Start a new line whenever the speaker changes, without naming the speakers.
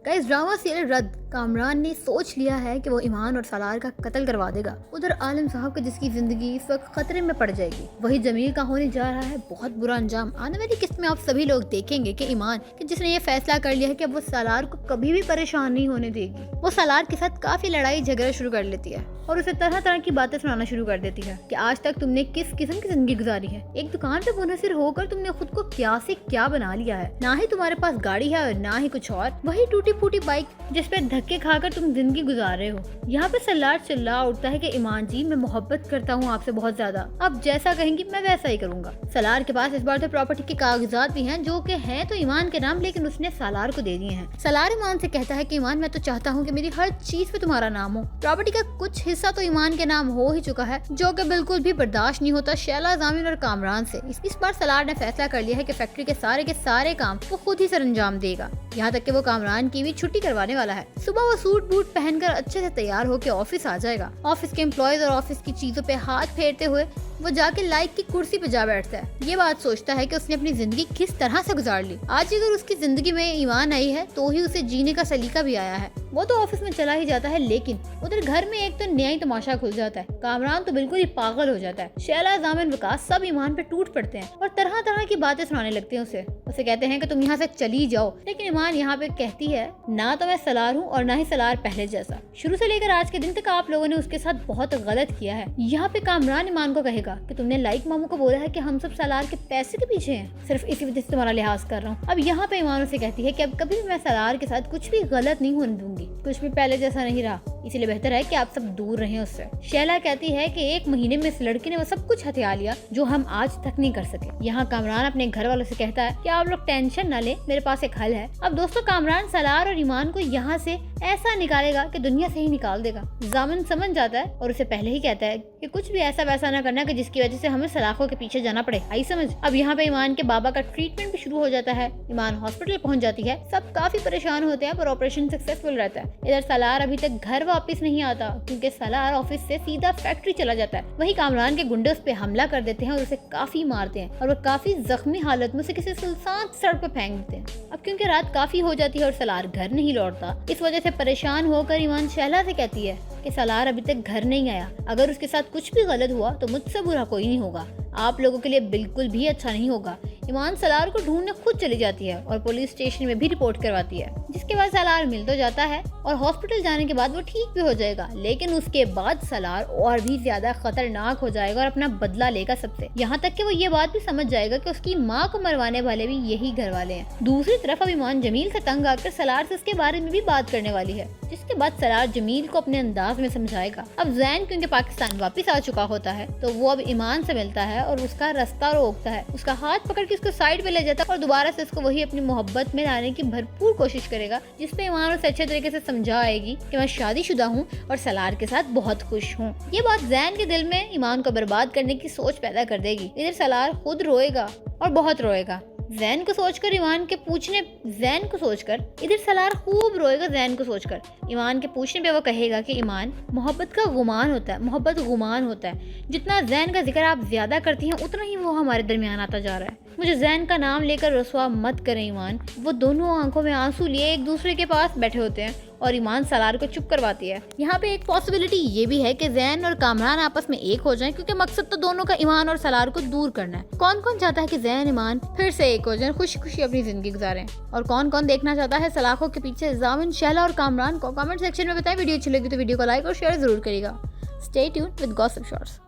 Guys drama serial रद्द। कामरान ने सोच लिया है कि वो ईमान और सलार का कत्ल करवा देगा। उधर आलिम साहब की जिसकी जिंदगी इस वक्त खतरे में पड़ जाएगी, वही जमील का होने जा रहा है बहुत बुरा अंजाम। आने वाली किस्त में आप सभी लोग देखेंगे कि ईमान कि जिसने ये फैसला कर लिया है कि अब वो सलार को कभी भी परेशान नहीं होने देगी। वो सलार के साथ काफी लड़ाई झगड़ा शुरू कर लेती है और उसे तरह तरह की बातें सुनाना शुरू कर देती है कि आज तक तुमने किस किस्म की जिंदगी गुजारी है, एक दुकान पे मुनहसिर होकर तुमने खुद को क्या से क्या बना लिया है, ना ही तुम्हारे पास गाड़ी है और ना ही कुछ और, वही टूटी फूटी बाइक जिस पे धक्के खाकर तुम जिंदगी गुजार रहे हो। यहाँ पे सलार चिल्ला उठता है कि ईमान जी मैं मोहब्बत करता हूँ आपसे बहुत ज्यादा, अब जैसा कहेंगी मैं वैसा ही करूँगा। सलार के पास इस बार तो प्रॉपर्टी के कागजात भी हैं जो कि हैं तो ईमान के नाम, लेकिन उसने सलार को दे दिए हैं। सलार ईमान से कहता है कि ईमान मैं तो चाहता हूँ कि मेरी हर चीज पे तुम्हारा नाम हो। प्रॉपर्टी का कुछ हिस्सा तो ईमान के नाम हो ही चुका है जो कि बिल्कुल भी बर्दाश्त नहीं होता शैला, जामिन और कामरान से। इस बार सलार ने फैसला कर लिया है कि फैक्ट्री के सारे काम वो खुद ही सर अंजाम देगा, यहाँ तक कि वो कामरान की भी छुट्टी करवाने वाला है। सुबह वो सूट बूट पहनकर अच्छे से तैयार होकर ऑफिस आ जाएगा। ऑफिस के एम्प्लॉयज और ऑफिस की चीजों पे हाथ फेरते हुए वो जाके लाइक की कुर्सी पे जा बैठता है। ये बात सोचता है कि उसने अपनी जिंदगी किस तरह से गुजार ली। आज अगर उसकी जिंदगी में ईमान आई है तो ही उसे जीने का सलीका भी आया है। वो तो ऑफिस में चला ही जाता है, लेकिन उधर घर में एक तो नया ही तमाशा खुल जाता है। कामरान तो बिल्कुल ही पागल हो जाता है। शैला, जामिन, विकास सब ईमान पे टूट पड़ते हैं और तरह तरह की बातें सुनाने लगते हैं उसे कहते हैं कि तुम यहाँ से चली जाओ, लेकिन ईमान यहाँ पे कहती है ना तो मैं सलार हूँ और ना ही सलार पहले जैसा। शुरू से लेकर आज के दिन तक आप लोगों ने उसके साथ बहुत गलत किया है। यहाँ पे कामरान ईमान को कहेगा कि तुमने लाइक मामू को बोला है कि हम सब सलार के पैसे के पीछे हैं, सिर्फ इसी वजह से तुम्हारा लिहाज कर रहा हूँ। अब यहाँ पे ईमान उसे कहती है कि अब कभी भी मैं सलार के साथ कुछ भी गलत नहीं होने दूंगी, कुछ भी पहले जैसा नहीं रहा, इसलिए बेहतर है कि आप सब दूर रहें उससे। शैला कहती है कि 1 महीने में इस लड़के ने वो सब कुछ हथिया लिया जो हम आज तक नहीं कर सके। यहाँ कामरान अपने घर वालों से कहता है कि आप लोग टेंशन न ले, मेरे पास एक हल है। अब दोस्तों कामरान सलार और ईमान को यहाँ से ऐसा निकालेगा कि दुनिया से ही निकाल देगा। जामिन समझ जाता है और उसे पहले ही कहता है कि कुछ भी ऐसा वैसा न करना कि जिसकी वजह से हमें सलाखों के पीछे जाना पड़े, आई समझ। अब यहाँ पे ईमान के बाबा का ट्रीटमेंट भी शुरू हो जाता है। ईमान हॉस्पिटल पहुंच जाती है, सब काफी परेशान होते हैं पर ऑपरेशन सक्सेसफुल रहता है। इधर सलार अभी तक घर वापस नहीं आता क्योंकि सलार ऑफिस से सीधा फैक्ट्री चला जाता है। वही कामरान के गुंडे उस पे हमला कर देते हैं और उसे काफी मारते हैं और वो काफी जख्मी हालत में उसे किसी सुनसान सड़क पे फेंक देते हैं। अब क्योंकि रात काफी हो जाती है और सलार घर नहीं लौटता, इस वजह से परेशान होकर ईमान शैला से कहती है कि सलार अभी तक घर नहीं आया, अगर उसके साथ कुछ भी गलत हुआ तो मुझसे बुरा कोई नहीं होगा, आप लोगों के लिए बिल्कुल भी अच्छा नहीं होगा। ईमान सलार को ढूंढने खुद चली जाती है और पुलिस स्टेशन में भी रिपोर्ट करवाती है, जिसके बाद सलार मिल तो जाता है और हॉस्पिटल जाने के बाद वो ठीक भी हो जाएगा, लेकिन उसके बाद सलार और भी ज्यादा खतरनाक हो जाएगा और अपना बदला लेगा सबसे। यहाँ तक कि वो ये बात भी समझ जाएगा कि उसकी माँ को मरवाने वाले भी यही घर वाले हैं। दूसरी तरफ अब ईमान जमील से तंग आकर सलार से उसके बारे में भी बात करने वाली है, जिसके बाद सलार जमील को अपने अंदाज में समझाएगा। अब जैन क्योंकि पाकिस्तान वापस आ चुका होता है तो वो अब ईमान से मिलता है और उसका रास्ता रोकता है, उसका हाथ पकड़ के उसको साइड पे ले जाता है और दोबारा से उसको वही अपनी मोहब्बत में लाने की भरपूर कोशिश करेगा, जिसपे ईमान उसे अच्छे तरीके से समझा आएगी कि मैं शादीशुदा हूँ और सलार के साथ बहुत खुश हूँ। ये बात जैन के दिल में ईमान को बर्बाद करने की सोच पैदा कर देगी। इधर सलार खुद रोएगा और बहुत रोएगा। जैन को सोचकर इधर सलार खूब रोएगा। जैन को सोचकर ईमान के पूछने पे वो कहेगा कि ईमान मोहब्बत का गुमान होता है, मोहब्बत गुमान होता है, जितना जैन का जिक्र आप ज्यादा करती हैं उतना ही वो हमारे दरमियान आता जा रहा है। मुझे जैन का नाम लेकर रसवा मत करें ईमान। वो दोनों आंखों में आंसू लिए एक दूसरे के पास बैठे होते हैं और ईमान सलार को चुप करवाती है। यहाँ पे एक पॉसिबिलिटी ये भी है कि जैन और कामरान आपस में एक हो जाएं, क्योंकि मकसद तो दोनों का ईमान और सलार को दूर करना है। कौन कौन चाहता है कि जैन ईमान फिर से एक हो जाएं, खुशी खुशी अपनी जिंदगी गुजारें, और कौन कौन देखना चाहता है सलाखों के पीछे जामिन, शैला और कामरान को, कमेंट सेक्शन में बताएं। वीडियो अच्छी लगी तो वीडियो को लाइक और शेयर जरूर करिएगा। Stay tuned with gossip shorts.